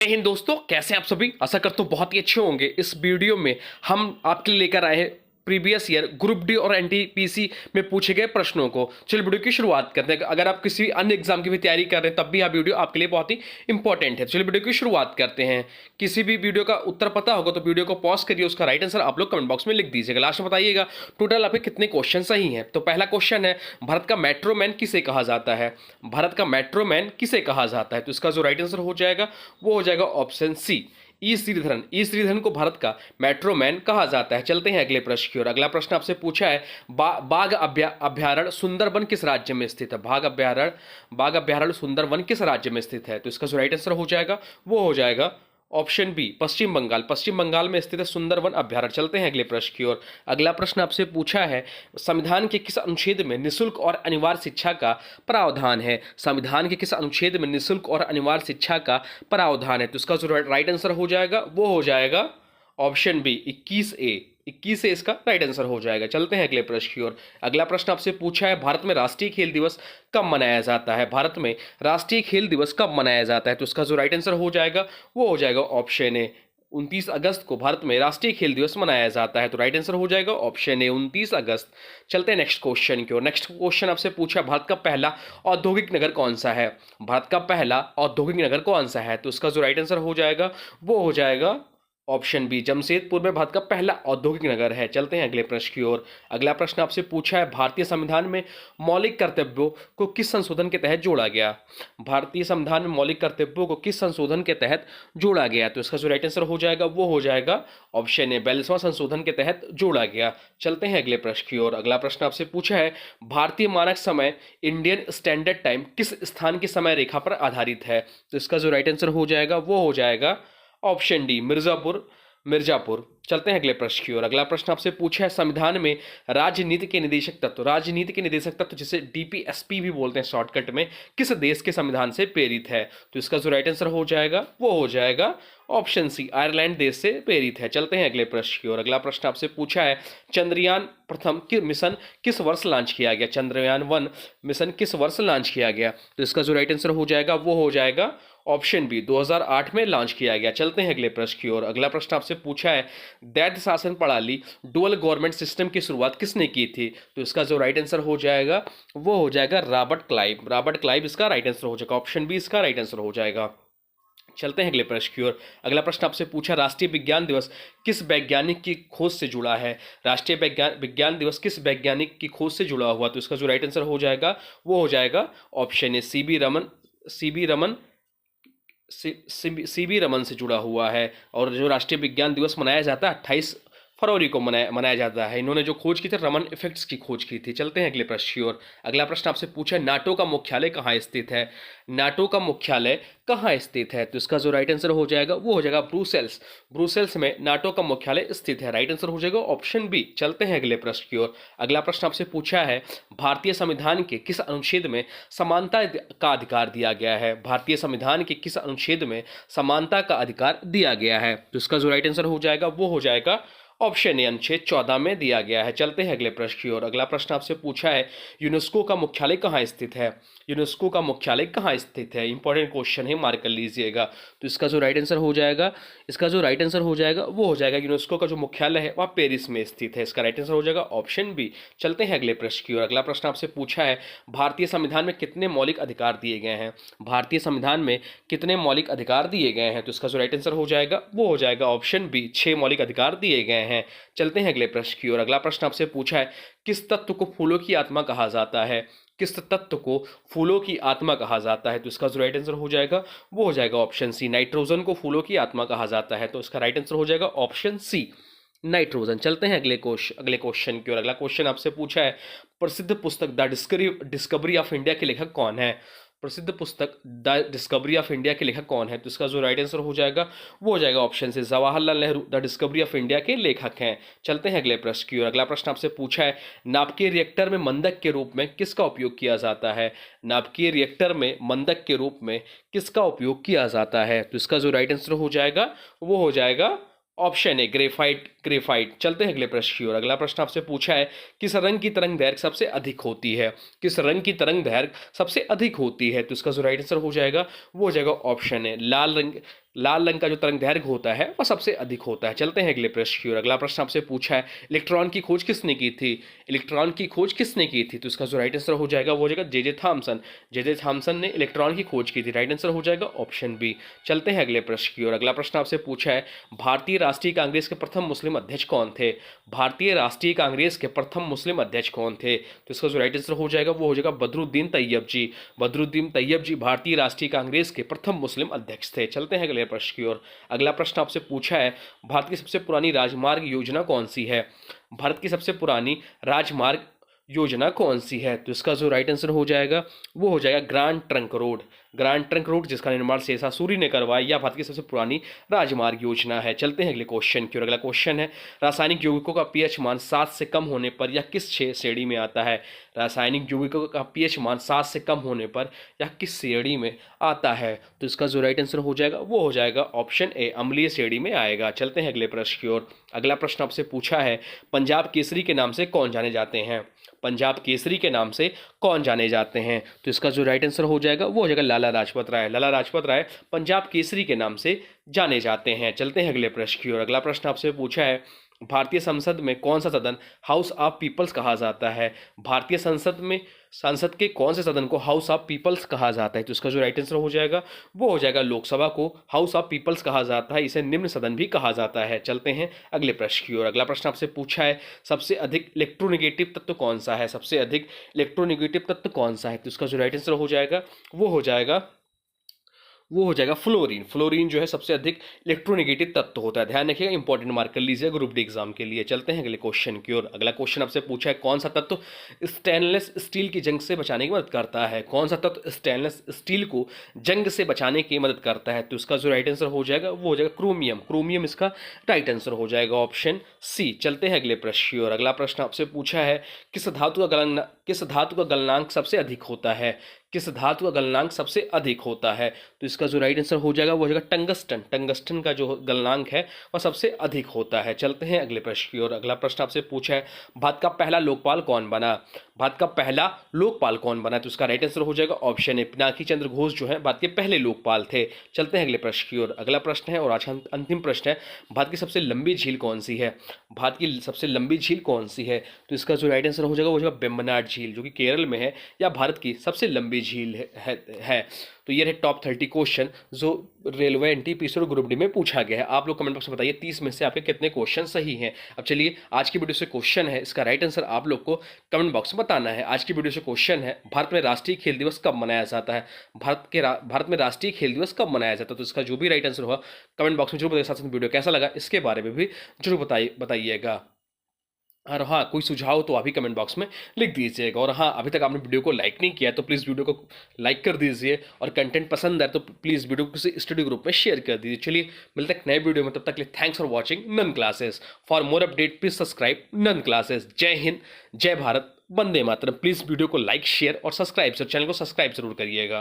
जय हिंद दोस्तों, कैसे आप सभी। आशा करता हूँ बहुत ही अच्छे होंगे। इस वीडियो में हम आपके लिए लेकर आए हैं प्रीवियस ईयर ग्रुप डी और एनटीपीसी में पूछे गए प्रश्नों को। चलिए वीडियो की शुरुआत करते हैं। अगर आप किसी अन्य एग्जाम की भी तैयारी कर रहे हैं तब भी यह वीडियो आपके लिए बहुत ही इंपॉर्टेंट है। चलिए वीडियो की शुरुआत करते हैं। किसी भी वीडियो का उत्तर पता होगा तो वीडियो को पॉज करिए, उसका राइट आंसर आप लोग कमेंट बॉक्स में लिख दीजिएगा। लास्ट में बताइएगा टोटल आपके कितने क्वेश्चन सही हैं। तो पहला क्वेश्चन है, भारत का मेट्रो मैन किसे कहा जाता है। भारत का मेट्रो मैन किसे कहा जाता है, तो इसका जो राइट आंसर हो जाएगा वो हो जाएगा ऑप्शन सी, ई श्रीधरन। ई श्रीधरन को भारत का मेट्रो मैन कहा जाता है। चलते हैं अगले प्रश्न की ओर। अगला प्रश्न आपसे पूछा है, बाघ अभ्यारण्य सुंदरबन किस राज्य में स्थित है। बाघ अभ्यारण्य सुंदरबन किस राज्य में स्थित है, तो इसका जो राइट आंसर हो जाएगा वो हो जाएगा ऑप्शन बी, पश्चिम बंगाल। पश्चिम बंगाल में स्थित है सुंदरबन अभ्यारण्य। चलते हैं अगले प्रश्न की ओर। अगला प्रश्न आपसे पूछा है, संविधान के किस अनुच्छेद में निःशुल्क और अनिवार्य शिक्षा का प्रावधान है। संविधान के किस अनुच्छेद में निःशुल्क और अनिवार्य शिक्षा का प्रावधान है, तो इसका जो राइट आंसर हो जाएगा वो हो जाएगा ऑप्शन बी, 21A। 21 से इसका राइट आंसर हो जाएगा। चलते हैं अगले प्रश्न की ओर। अगला प्रश्न आपसे पूछा है, भारत में राष्ट्रीय खेल दिवस कब मनाया जाता है। भारत में राष्ट्रीय खेल दिवस कब मनाया जाता है, तो इसका जो राइट आंसर हो जाएगा वो हो जाएगा ऑप्शन ए, 29 अगस्त को भारत में राष्ट्रीय खेल दिवस मनाया जाता है। तो राइट आंसर हो जाएगा ऑप्शन ए, 29 अगस्त। चलते हैं नेक्स्ट क्वेश्चन की ओर। नेक्स्ट क्वेश्चन आपसे पूछा, भारत का पहला औद्योगिक नगर कौन सा है। भारत का पहला औद्योगिक नगर कौन सा है, तो इसका जो राइट आंसर हो जाएगा वो हो जाएगा ऑप्शन बी, जमशेदपुर में भारत का पहला औद्योगिक नगर है। चलते हैं अगले प्रश्न की ओर। अगला प्रश्न आपसे पूछा है, भारतीय संविधान में मौलिक कर्तव्यों को किस संशोधन के तहत जोड़ा गया। भारतीय संविधान में मौलिक कर्तव्यों को किस संशोधन के तहत जोड़ा गया, तो इसका जो राइट आंसर हो जाएगा वो हो जाएगा ऑप्शन ए, 42वां संशोधन के तहत जोड़ा गया। चलते हैं अगले प्रश्न की ओर। अगला प्रश्न आपसे पूछा है, भारतीय मानक समय इंडियन स्टैंडर्ड टाइम किस स्थान की समय रेखा पर आधारित है, तो इसका जो राइट आंसर हो जाएगा वो हो जाएगा ऑप्शन डी, मिर्जापुर। चलते हैं अगले प्रश्न की ओर। अगला प्रश्न आपसे पूछा है, संविधान में राजनीति के निदेशक तत्व जिसे डीपीएसपी भी बोलते हैं शॉर्टकट में, किस देश के संविधान से प्रेरित है, तो इसका जो राइट आंसर हो जाएगा वो हो जाएगा ऑप्शन सी, आयरलैंड देश से प्रेरित है। चलते हैं अगले प्रश्न की ओर। अगला प्रश्न आपसे पूछा है, चंद्रयान प्रथम मिशन किस वर्ष लॉन्च किया गया। चंद्रयान 1 मिशन किस वर्ष लॉन्च किया गया, तो इसका जो राइट आंसर हो जाएगा वो हो जाएगा ऑप्शन बी, 2008 में लॉन्च किया गया। चलते हैं अगले प्रश्न की ओर। अगला प्रश्न आपसे पूछा है, दैत्य शासन प्रणाली डुअल गवर्नमेंट सिस्टम की शुरुआत किसने की थी, तो इसका जो राइट आंसर हो जाएगा वो हो जाएगा रॉबर्ट क्लाइव इसका राइट आंसर हो जाएगा। ऑप्शन बी इसका राइट आंसर हो जाएगा। चलते हैं अगले प्रश्न की ओर। अगला प्रश्न आपसे पूछा, राष्ट्रीय विज्ञान दिवस किस वैज्ञानिक की खोज से जुड़ा है। राष्ट्रीय विज्ञान दिवस किस वैज्ञानिक की खोज से जुड़ा हुआ, तो इसका जो राइट आंसर हो जाएगा वो हो जाएगा ऑप्शन ए, सीबी रमन से जुड़ा हुआ है। और जो राष्ट्रीय विज्ञान दिवस मनाया जाता है 28 फरवरी को मनाया जाता है। इन्होंने जो खोज की थी रमन इफेक्ट्स की खोज की थी। चलते हैं अगले प्रश्न की ओर। अगला प्रश्न आपसे पूछा है, नाटो का मुख्यालय कहाँ स्थित है। नाटो का मुख्यालय कहाँ स्थित है, तो इसका जो राइट आंसर हो जाएगा वो हो जाएगा ब्रुसेल्स में नाटो का मुख्यालय स्थित है। राइट आंसर हो जाएगा ऑप्शन बी। चलते हैं अगले प्रश्न की ओर। अगला प्रश्न आपसे पूछा है, भारतीय संविधान के किस अनुच्छेद में समानता का अधिकार दिया गया है। भारतीय संविधान के किस अनुच्छेद में समानता का अधिकार दिया गया है, तो इसका जो राइट आंसर हो जाएगा वो हो जाएगा ऑप्शन ए, अनुच्छेद 14 में दिया गया है। चलते हैं अगले प्रश्न की ओर। अगला प्रश्न आपसे पूछा है, यूनेस्को का मुख्यालय कहाँ स्थित है। यूनेस्को का मुख्यालय कहाँ स्थित है, इंपॉर्टेंट क्वेश्चन है, मार्क कर लीजिएगा। तो इसका जो राइट आंसर हो जाएगा वो हो जाएगा यूनेस्को का जो मुख्यालय है वह पेरिस में स्थित है। इसका राइट आंसर हो जाएगा ऑप्शन बी। चलते हैं अगले प्रश्न की ओर। अगला प्रश्न आपसे पूछा है, भारतीय संविधान में कितने मौलिक अधिकार दिए गए हैं। भारतीय संविधान में कितने मौलिक अधिकार दिए गए हैं, तो इसका जो राइट आंसर हो जाएगा वो हो जाएगा ऑप्शन बी, 6 मौलिक अधिकार दिए गए हैं। चलते हैं अगले प्रश्न की ओर। अगला प्रश्न आपसे पूछा है, किस तत्व को फूलों की आत्मा कहा जाता है। किस तत्व को फूलों की आत्मा कहा जाता है, तो इसका जो राइट आंसर हो जाएगा वो हो जाएगा ऑप्शन सी, नाइट्रोजन को फूलों की आत्मा कहा जाता है। तो इसका राइट आंसर हो जाएगा ऑप्शन सी, नाइट्रोजन। चलते हैं अगले क्वेश्चन की ओर। अगला क्वेश्चन आपसे पूछा है, प्रसिद्ध पुस्तक द डिस्कवरी ऑफ इंडिया के लेखक कौन है। प्रसिद्ध पुस्तक द डिस्कवरी ऑफ इंडिया के लेखक कौन है, तो इसका जो राइट आंसर हो जाएगा वो हो जाएगा ऑप्शन से, Jawaharlal Nehru the discovery of India के लेखक हैं। चलते हैं अगले प्रश्न की ओर। अगला प्रश्न आपसे पूछा है, नाभिकीय रिएक्टर में मंदक के रूप में किसका उपयोग किया जाता है। नाभिकीय रिएक्टर में मंदक के रूप में किसका उपयोग किया जाता है, तो इसका जो राइट आंसर हो जाएगा वो हो जाएगा ऑप्शन है ग्रेफाइट। चलते हैं अगले प्रश्न की ओर। अगला प्रश्न आपसे पूछा है, किस रंग की तरंग दैर्घ्य सबसे अधिक होती है। किस रंग की तरंग दैर्घ्य सबसे अधिक होती है, तो इसका जो राइट आंसर हो जाएगा वो हो जाएगा ऑप्शन है लाल रंग लाल रंग का जो तरंग दैर्घ्य होता है वह सबसे अधिक होता है। चलते हैं अगले प्रश्न की ओर। अगला प्रश्न आपसे पूछा है इलेक्ट्रॉन की खोज किसने की थी? इलेक्ट्रॉन की खोज किसने की थी? तो इसका जो राइट आंसर हो जाएगा वो हो जाएगा जे जे थॉमसन। जे जे थॉमसन ने इलेक्ट्रॉन की खोज की थी। राइट आंसर हो जाएगा ऑप्शन बी। चलते हैं अगले प्रश्न की ओर। अगला प्रश्न आपसे पूछा है भारतीय राष्ट्रीय कांग्रेस के प्रथम मुस्लिम अध्यक्ष कौन थे? भारतीय राष्ट्रीय कांग्रेस के प्रथम मुस्लिम अध्यक्ष कौन थे? तो इसका जो राइट आंसर हो जाएगा वो हो जाएगा बदरुद्दीन तैयब जी। बदरुद्दीन तैयब जी भारतीय राष्ट्रीय कांग्रेस के प्रथम मुस्लिम अध्यक्ष थे। चलते हैं अगले प्रश्न की ओर। अगला प्रश्न आपसे पूछा है भारत की सबसे पुरानी राजमार्ग योजना कौन सी है? भारत की सबसे पुरानी राजमार्ग योजना कौन सी है? तो इसका जो राइट आंसर हो जाएगा वो हो जाएगा grand trunk road. Grand trunk road जिसका निर्माण शेषा सूरी ने करवाया, यह भारत की सबसे पुरानी राजमार्ग योजना है। चलते हैं अगले क्वेश्चन की ओर। अगला क्वेश्चन है रासायनिक यौगिकों का पीएच मान 7 से कम होने पर यह किस श्रेणी में आता है? रासायनिक यौगिकों का पीएच मान 7 से कम होने पर यह किस श्रेणी में आता है? तो इसका जो राइट आंसर हो जाएगा वो हो जाएगा ऑप्शन ए, अम्लीय श्रेणी में आएगा। चलते हैं अगले प्रश्न की ओर। अगला प्रश्न आपसे पूछा है पंजाब केसरी के नाम से कौन जाने जाते हैं? पंजाब केसरी के नाम से कौन जाने जाते हैं? तो इसका जो राइट आंसर हो जाएगा वो हो जाएगा लाला लाजपत राय। लाला लाजपत राय पंजाब केसरी के नाम से जाने जाते हैं। चलते हैं अगले प्रश्न की ओर। अगला प्रश्न आपसे पूछा है भारतीय संसद में कौन सा सदन हाउस ऑफ पीपल्स कहा जाता है? भारतीय संसद के कौन से सदन को हाउस ऑफ पीपल्स कहा जाता है? तो इसका जो राइट आंसर हो जाएगा वो हो जाएगा लोकसभा को हाउस ऑफ पीपल्स कहा जाता है। इसे निम्न सदन भी कहा जाता है। चलते हैं अगले प्रश्न की ओर। अगला प्रश्न आपसे पूछा है सबसे अधिक इलेक्ट्रोनेगेटिव तत्व कौन सा है? सबसे अधिक इलेक्ट्रोनेगेटिव तत्व कौन सा है? तो इसका जो राइट आंसर हो जाएगा वो हो जाएगा फ्लोरीन। फ्लोरीन जो है सबसे अधिक इलेक्ट्रोनेगेटिव तत्व होता है। ध्यान रखिएगा, इंपॉर्टेंट मार्क कर लीजिए ग्रुप डी एग्जाम के लिए। चलते हैं अगले क्वेश्चन की ओर। अगला क्वेश्चन आपसे पूछा है कौन सा तत्व स्टेनलेस स्टील की जंग से बचाने की मदद करता है? कौन सा तत्व स्टेनलेस स्टील को जंग से बचाने की मदद करता है? तो इसका जो राइट आंसर हो जाएगा वो हो जाएगा क्रोमियम। क्रोमियम इसका राइट आंसर हो जाएगा ऑप्शन सी। चलते हैं अगले प्रश्न की ओर। अगला प्रश्न आपसे पूछा है किस धातु का गलनांक सबसे अधिक होता है? किस धातु का गलनांक सबसे अधिक होता है? तो इसका जो राइट आंसर हो जाएगा वो हो जाएगा टंगस्टन। टंगस्टन का जो गलनांक है वह सबसे अधिक होता है। चलते हैं अगले प्रश्न की ओर। अगला प्रश्न आपसे पूछा है भारत का पहला लोकपाल कौन बना? भारत का पहला लोकपाल कौन बना? तो इसका राइट आंसर हो जाएगा ऑप्शन ए, पिनाकी चंद्र घोष जो है भारत के पहले लोकपाल थे। चलते हैं अगले प्रश्न की ओर। अगला प्रश्न है और आज अंतिम प्रश्न है भारत की सबसे लंबी झील कौन सी है? भारत की सबसे लंबी झील कौन सी है? तो इसका जो राइट आंसर हो जाएगा वो हो जाएगा वेम्बनाड झील, जो कि केरल में है। या भारत की सबसे लंबी झील है। तो ये रहे टॉप 30 क्वेश्चन जो रेलवे एनटीपीसी और ग्रुप डी में पूछा गया है। आप लोग कमेंट बॉक्स में बताइए 30 में से आपके कितने क्वेश्चन सही हैं। अब चलिए आज की वीडियो से क्वेश्चन है, इसका राइट आंसर आप लोग को कमेंट बॉक्स में बताना है। आज की वीडियो से क्वेश्चन है भारत में राष्ट्रीय खेल दिवस कब मनाया जाता है? भारत में राष्ट्रीय खेल दिवस कब मनाया जाता है? तो इसका जो भी राइट आंसर होगा कमेंट बॉक्स में जरूर बताइए। साथ वीडियो कैसा लगा इसके बारे में भी जरूर बताइएगा। और हाँ, कोई सुझाव हो तो आप ही कमेंट बॉक्स में लिख दीजिएगा। और हाँ, अभी तक आपने वीडियो को लाइक नहीं किया तो प्लीज़ वीडियो को लाइक कर दीजिए, और कंटेंट पसंद है तो प्लीज़ वीडियो को किसी स्टडी ग्रुप में शेयर कर दीजिए। चलिए मिलते हैं नए वीडियो में, तब तक के लिए thanks for watching Nun Classes. For more update please subscribe Nun Classes. जय हिंद, जय भारत, वंदे मातरम। प्लीज़ वीडियो को लाइक, शेयर और सब्सक्राइब, चैनल को सब्सक्राइब जरूर करिएगा।